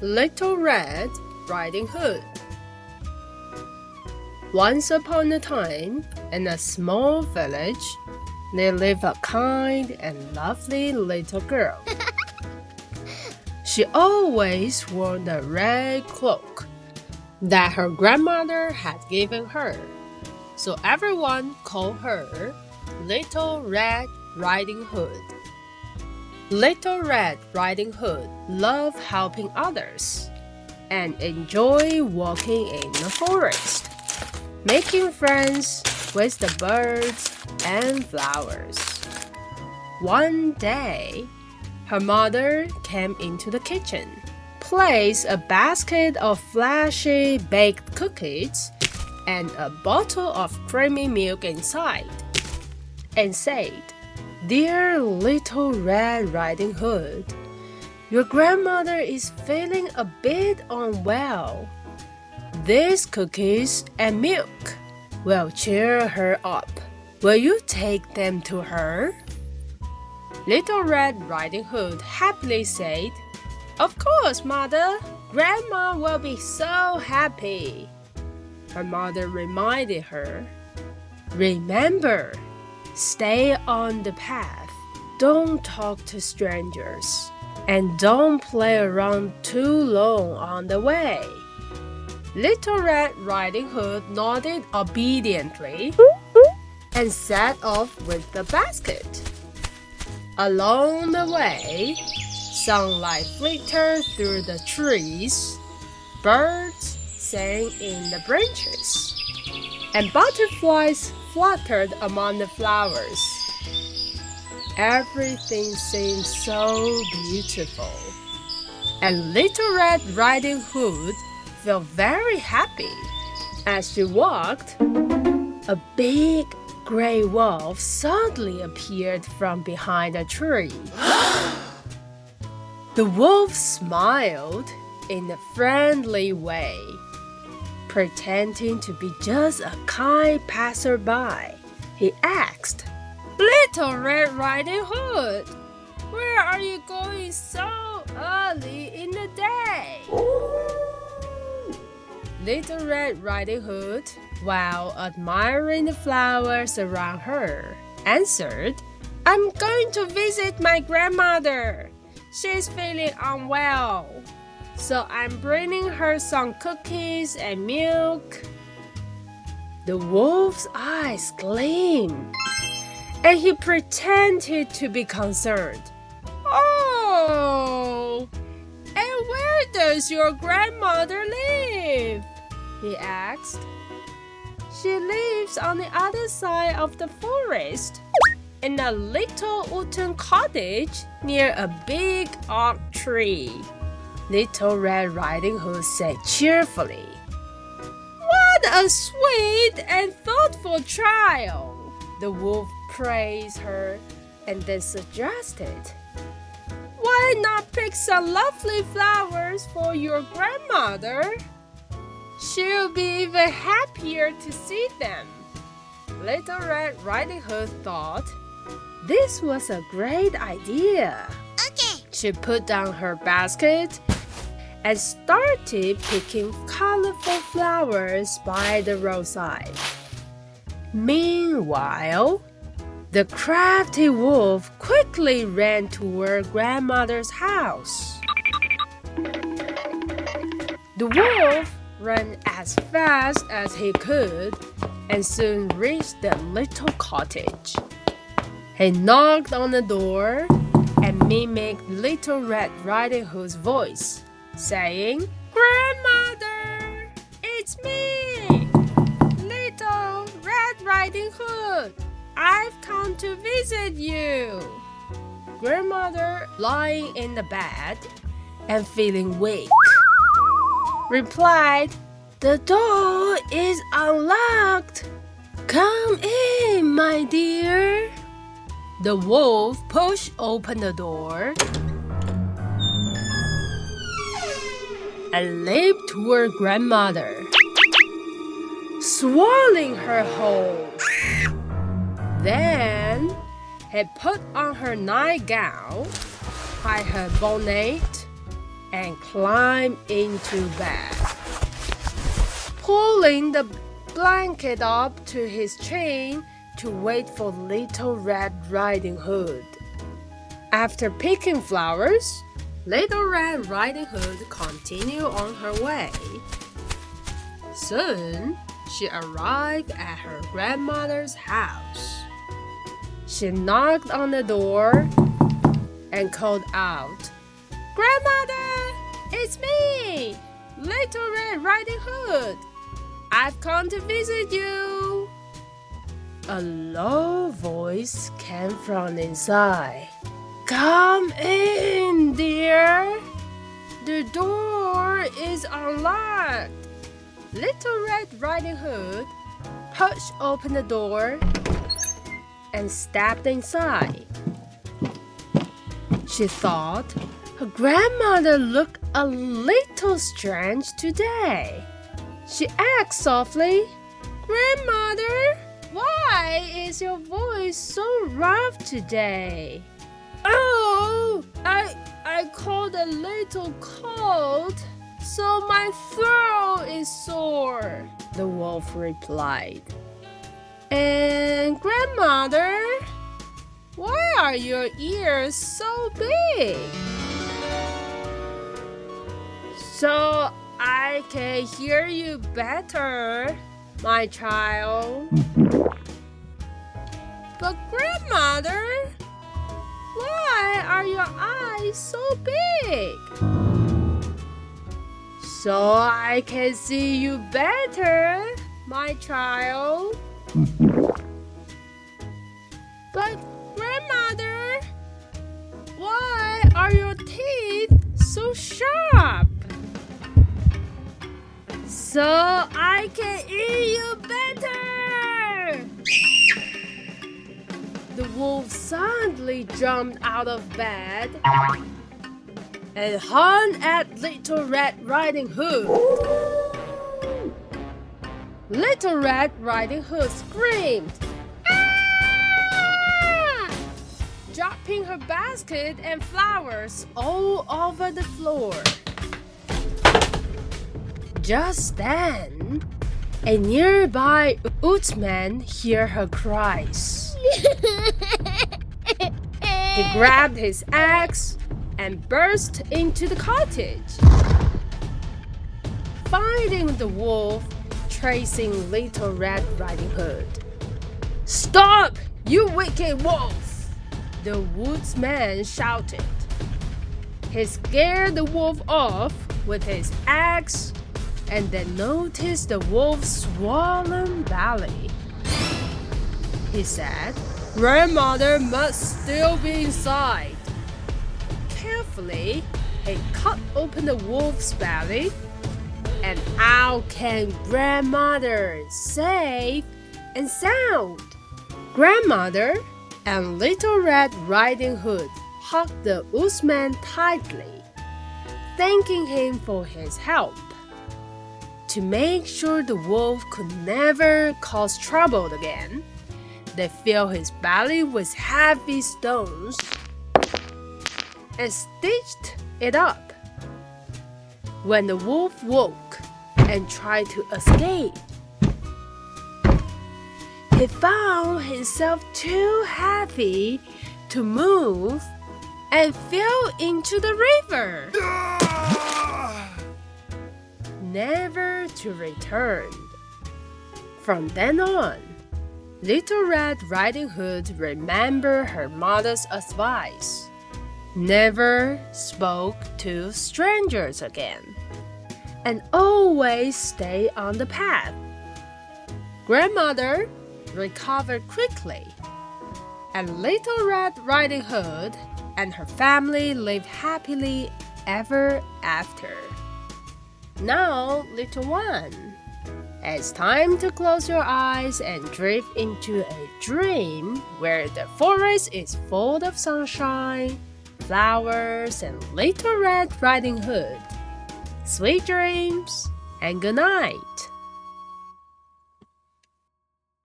Little Red Riding Hood. Once upon a time, in a small village, there lived a kind and lovely little girl. She always wore the red cloak that her grandmother had given her, so everyone called her Little Red Riding Hood. Little Red Riding Hood loved helping others and enjoyed walking in the forest, making friends with the birds and flowers. One day, her mother came into the kitchen, placed a basket of flashy baked cookies and a bottle of creamy milk inside, and said, "Dear Little Red Riding Hood, your grandmother is feeling a bit unwell. These cookies and milk will cheer her up. Will you take them to her?" Little Red Riding Hood happily said, "Of course, Mother. Grandma will be so happy." Her mother reminded her, "Remember, stay on the path. Don't talk to strangers. And don't play around too long on the way." Little Red Riding Hood nodded obediently and set off with the basket. Along the way, sunlight flickered through the trees, birds sang in the branches, and butterflies fluttered among the flowers. Everything seemed so beautiful, and Little Red Riding Hood felt very happy. As she walked, a big gray wolf suddenly appeared from behind a tree. The wolf smiled in a friendly way, pretending to be just a kind passerby. He asked, "Little Red Riding Hood, where are you going so early in the day?" Little Red Riding Hood, while admiring the flowers around her, answered, "I'm going to visit my grandmother. She's feeling unwell, so I'm bringing her some cookies and milk." The wolf's eyes gleamed, and he pretended to be concerned. "Oh, and where does your grandmother live?" he asked. "She lives on the other side of the forest, in a little wooden cottage near a big oak tree," Little Red Riding Hood said cheerfully. "What a sweet and thoughtful child!" The wolf praised her and then suggested, "Why not pick some lovely flowers for your grandmother? She'll be even happier to see them." Little Red Riding Hood thought this was a great idea. Okay. She put down her basket and started picking colorful flowers by the roadside. Meanwhile, the crafty wolf quickly ran toward grandmother's house. The wolf ran as fast as he could and soon reached the little cottage. He knocked on the door and mimicked Little Red Riding Hood's voice, saying, "Grandmother, it's me, Little Red Riding Hood. I've come to visit you." Grandmother, lying in the bed and feeling weak, replied, "The door is unlocked. Come in, my dear." The wolf pushed open the door and leaped toward grandmother, swallowing her whole. Then he put on her nightgown, tied her bonnet, and and climbed into bed. Pulling the blanket up to his chin to wait for Little Red Riding Hood. After picking flowers, Little Red Riding Hood continued on her way. Soon, she arrived at her grandmother's house. She knocked on the door and called out, "Grandmother, it's me, Little Red Riding Hood. I've come to visit you." A low voice came from inside. "Come in, dear. The door is unlocked." Little Red Riding Hood pushed open the door and stepped inside. She thought her grandmother looked a little strange today. She asked softly, "Grandmother, why is your voice so rough today?" "Oh, I caught a little cold, so my throat is sore," the wolf replied. "And grandmother, why are your ears so big?" "So I can hear you better, my child." "But grandmother, why are your eyes so big?" "So I can see you better, my child." "But grandmother, why are your teeth so sharp?" "So I can eat you better." The wolf suddenly jumped out of bed and hung at Little Red Riding Hood. Little Red Riding Hood screamed, "Ah!" dropping her basket and flowers all over the floor. Just then, a nearby woodsman heard her cries. He grabbed his axe and burst into the cottage. Finding the wolf chasing Little Red Riding Hood. "Stop, you wicked wolf!" the woodsman shouted. He scared the wolf off with his axe and then noticed the wolf's swollen belly. He said, "Grandmother must still be inside." Carefully, he cut open the wolf's belly, and out came Grandmother, safe and sound. Grandmother and Little Red Riding Hood hugged the woodsman tightly, thanking him for his help. To make sure the wolf could never cause trouble again, they filled his belly with heavy stones and stitched it up. When the wolf woke and tried to escape, he found himself too heavy to move and fell into the river, never to return. From then on, Little Red Riding Hood remembered her mother's advice. Never spoke to strangers again, and always stay on the path. Grandmother recovered quickly, and Little Red Riding Hood and her family lived happily ever after. Now, little one, it's time to close your eyes and drift into a dream where the forest is full of sunshine, flowers, and Little Red Riding Hood. Sweet dreams and good night.